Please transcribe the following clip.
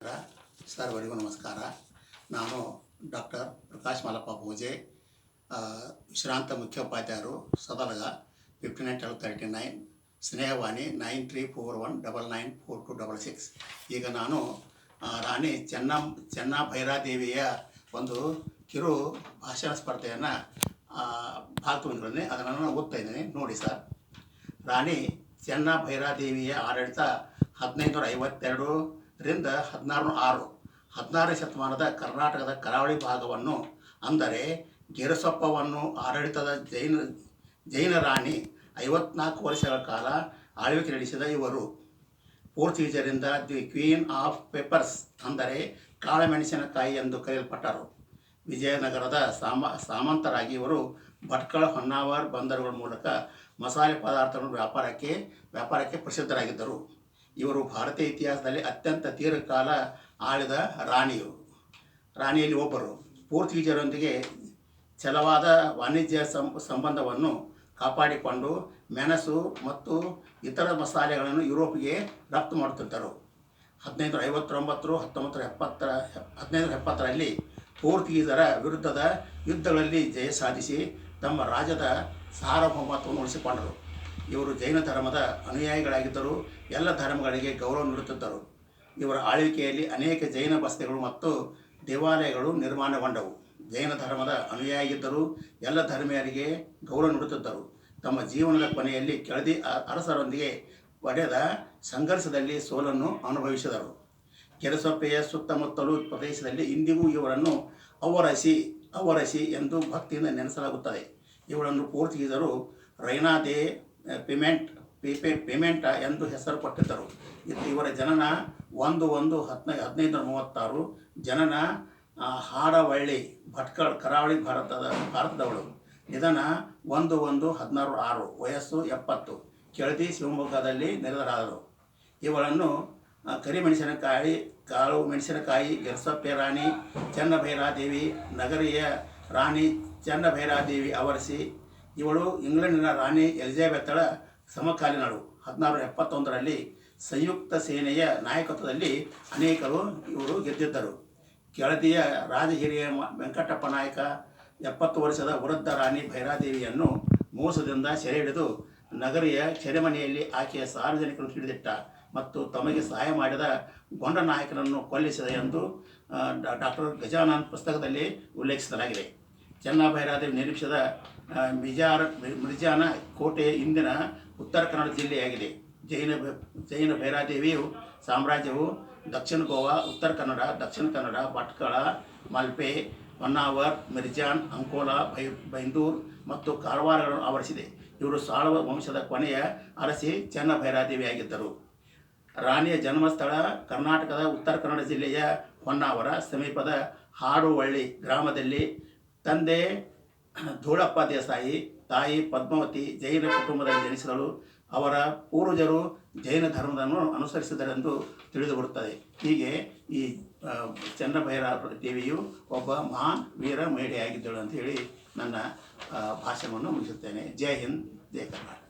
ಸರ್ವರಿಗೂ ನಮಸ್ಕಾರ. ನಾನು ಡಾಕ್ಟರ್ ಪ್ರಕಾಶ್ ಮಲ್ಲಪ್ಪ ಪೂಜೆ, ವಿಶ್ರಾಂತ ಮುಖ್ಯೋಪಾಧ್ಯಾಯರು, ಸದಲಗ 5939, ಸ್ನೇಹವಾಣಿ 9341994266. ಈಗ ನಾನು ರಾಣಿ ಚೆನ್ನಭೈರಾದೇವಿಯ ಒಂದು ಕಿರು ಭಾಷಣ ಸ್ಪರ್ಧೆಯನ್ನು ಭಾಗವಹಿಸಿದ್ದೇನೆ. ಅದನ್ನು ನಾನು ಓದ್ತಾ ಇದ್ದೇನೆ, ನೋಡಿ ಸರ್. ರಾಣಿ ಚೆನ್ನಭೈರಾದೇವಿಯ ಆಡಳಿತ 1552ರಿಂದ 1606, 16ನೇ ಶತಮಾನದ ಕರ್ನಾಟಕದ ಕರಾವಳಿ ಭಾಗವನ್ನು, ಅಂದರೆ ಗಿರಸೊಪ್ಪವನ್ನು ಆಡಳಿತದ ಜೈನ ರಾಣಿ 54 ವರ್ಷಗಳ ಕಾಲ ಆಳ್ವಿಕೆ ನಡೆಸಿದ ಇವರು ಪೋರ್ಚುಗೀಸರಿಂದ ದಿ ಕ್ವೀನ್ ಆಫ್ ಪೆಪ್ಪರ್ಸ್, ಅಂದರೆ ಕಾಳುಮೆಣಸಿನಕಾಯಿ ಎಂದು ಕರೆಯಲ್ಪಟ್ಟರು. ವಿಜಯನಗರದ ಸಾಮಂತರಾಗಿ ಇವರು ಭಟ್ಕಳ, ಹೊನ್ನಾವರ ಬಂದರುಗಳ ಮೂಲಕ ಮಸಾಲೆ ಪದಾರ್ಥಗಳ ವ್ಯಾಪಾರಕ್ಕೆ ಪ್ರಸಿದ್ಧರಾಗಿದ್ದರು. ಇವರು ಭಾರತೀಯ ಇತಿಹಾಸದಲ್ಲಿ ಅತ್ಯಂತ ದೀರ್ಘಕಾಲ ಆಳಿದ ರಾಣಿಯಲ್ಲಿ ಒಬ್ಬರು. ಪೋರ್ಚುಗೀಸರೊಂದಿಗೆ ಛಲವಾದ ವಾಣಿಜ್ಯ ಸಂಬಂಧವನ್ನು ಕಾಪಾಡಿಕೊಂಡು ಮೆಣಸು ಮತ್ತು ಇತರ ಮಸಾಲೆಗಳನ್ನು ಯುರೋಪಿಗೆ ರಫ್ತು ಮಾಡುತ್ತಿದ್ದರು. 1570ರಲ್ಲಿ ಪೋರ್ಚುಗೀಸರ ವಿರುದ್ಧದ ಯುದ್ಧಗಳಲ್ಲಿ ಜಯ ಸಾಧಿಸಿ ತಮ್ಮ ರಾಜ್ಯದ ಸಾರ್ವಭೌಮತ್ವವನ್ನು ಉಳಿಸಿಕೊಂಡರು. ಇವರು ಜೈನ ಧರ್ಮದ ಅನುಯಾಯಿಗಳಾಗಿದ್ದರು. ಎಲ್ಲ ಧರ್ಮಗಳಿಗೆ ಗೌರವ ನೀಡುತ್ತಿದ್ದರು. ಇವರ ಆಳ್ವಿಕೆಯಲ್ಲಿ ಅನೇಕ ಜೈನ ಬಸ್ತಿಗಳು ಮತ್ತು ದೇವಾಲಯಗಳು ನಿರ್ಮಾಣಗೊಂಡವು. ಜೈನ ಧರ್ಮದ ಅನುಯಾಯಿಗಿದ್ದರು. ಎಲ್ಲ ಧರ್ಮೀಯರಿಗೆ ಗೌರವ ನೀಡುತ್ತಿದ್ದರು. ತಮ್ಮ ಜೀವನದ ಕೊನೆಯಲ್ಲಿ ಕೆಳದಿ ಅರಸರೊಂದಿಗೆ ಒಡೆದ ಸಂಘರ್ಷದಲ್ಲಿ ಸೋಲನ್ನು ಅನುಭವಿಸಿದರು. ಗಿರಸೊಪ್ಪೆಯ ಸುತ್ತಮುತ್ತಲು ಪ್ರದೇಶದಲ್ಲಿ ಇಂದಿಗೂ ಇವರನ್ನು ಅವರಸಿ ಎಂದು ಭಕ್ತಿಯಿಂದ ನೆನೆಸಲಾಗುತ್ತದೆ. ಇವಳನ್ನು ಪೋರ್ಚುಗೀಸರು ರೈನಾ ದೆ ಪಿಮೆಂಟ ಎಂದು ಹೆಸರು ಕೊಟ್ಟಿದ್ದರು. ಇವರ ಜನನ 1/1/1536, ಜನನ ಹಾಡವಳ್ಳಿ, ಭಟ್ಕಳ, ಕರಾವಳಿ ಭಾರತದವಳು. ನಿಧನ 1/1/1606, ವಯಸ್ಸು 70, ಕೆಳದಿ, ಶಿವಮೊಗ್ಗದಲ್ಲಿ ನೆರೆದರಾದರು. ಇವಳನ್ನು ಕಾಳು ಮೆಣಸಿನಕಾಯಿ, ಗಿರಸೊಪ್ಪೆ ರಾಣಿ ಚೆನ್ನಭೈರಾದೇವಿ, ನಗರಿಯ ರಾಣಿ ಚೆನ್ನಭೈರಾದೇವಿ ಅವರಸಿ. ಇವಳು ಇಂಗ್ಲೆಂಡಿನ ರಾಣಿ ಎಲಿಜಬೆತ್ತಳ ಸಮಕಾಲೀನಳು. 1671ರಲ್ಲಿ ಸಂಯುಕ್ತ ಸೇನೆಯ ನಾಯಕತ್ವದಲ್ಲಿ ಇವರು ಗೆದ್ದಿದ್ದರು. ಕೆಳದಿಯ ರಾಜಹಿರಿಯ ವೆಂಕಟಪ್ಪ ನಾಯಕ 70 ವರ್ಷದ ವೃದ್ಧ ರಾಣಿ ಭೈರಾದೇವಿಯನ್ನು ಮೋಸದಿಂದ ಸೆರೆ ಹಿಡಿದು ನಗರಿಯ ಸೆರೆಮನೆಯಲ್ಲಿ ಆಕೆಯ ಸಾರ್ವಜನಿಕರನ್ನು ಹಿಡಿದಿಟ್ಟ ಮತ್ತು ತಮಗೆ ಸಹಾಯ ಮಾಡಿದ ಗೊಂಡ ನಾಯಕನನ್ನು ಕೊಲ್ಲಿಸಿದ ಎಂದು ಡಾಕ್ಟರ್ ಗಜಾನನ್ ಪುಸ್ತಕದಲ್ಲಿ ಉಲ್ಲೇಖಿಸಲಾಗಿದೆ. ಚೆನ್ನಭೈರಾದೇವಿ ನಿರ್ಮಿಸಿದ ಮಿರ್ಜಾನ ಕೋಟೆ ಇಂದಿನ ಉತ್ತರ ಕನ್ನಡ ಜಿಲ್ಲೆಯಾಗಿದೆ. ಜೈನ ಭೈರಾದೇವಿಯು ಸಾಮ್ರಾಜ್ಯವು ದಕ್ಷಿಣ ಗೋವಾ, ಉತ್ತರ ಕನ್ನಡ, ದಕ್ಷಿಣ ಕನ್ನಡ, ಭಟ್ಕಳ, ಮಲ್ಪೆ, ಹೊನ್ನಾವರ್, ಮಿರ್ಜಾನ್, ಅಂಕೋಲಾ, ಬೈಂದೂರು ಮತ್ತು ಕಾರವಾರಗಳನ್ನು ಆವರಿಸಿದೆ. ಇವರು ಸಾಳುವ ವಂಶದ ಕೊನೆಯ ಅರಸಿ ಚೆನ್ನಭೈರಾದೇವಿಯಾಗಿದ್ದರು. ರಾಣಿಯ ಜನ್ಮಸ್ಥಳ ಕರ್ನಾಟಕದ ಉತ್ತರ ಕನ್ನಡ ಜಿಲ್ಲೆಯ ಹೊನ್ನಾವರ ಸಮೀಪದ ಹಾಡುವಳ್ಳಿ ಗ್ರಾಮದಲ್ಲಿ. ತಂದೆ ಧೂಳಪ್ಪ ದೇಸಾಯಿ, ತಾಯಿ ಪದ್ಮಾವತಿ ಜೈನ ಕುಟುಂಬದಲ್ಲಿ ಜನಿಸಿದಳು. ಅವರ ಪೂರ್ವಜರು ಜೈನ ಧರ್ಮವನ್ನು ಅನುಸರಿಸಿದರೆಂದು ತಿಳಿದುಬರುತ್ತದೆ. ಹೀಗೆ ಈ ಚೆನ್ನಭೈರಾದೇವಿಯು ಒಬ್ಬ ಮಹಾನ್ ವೀರ ಮಹಿಳೆಯಾಗಿದ್ದಳು ಅಂತ ಹೇಳಿ ನನ್ನ ಭಾಷಣವನ್ನು ಮುಗಿಸುತ್ತೇನೆ. ಜೈ ಹಿಂದ್, ಜೈ ಕರ್ನಾಟಕ.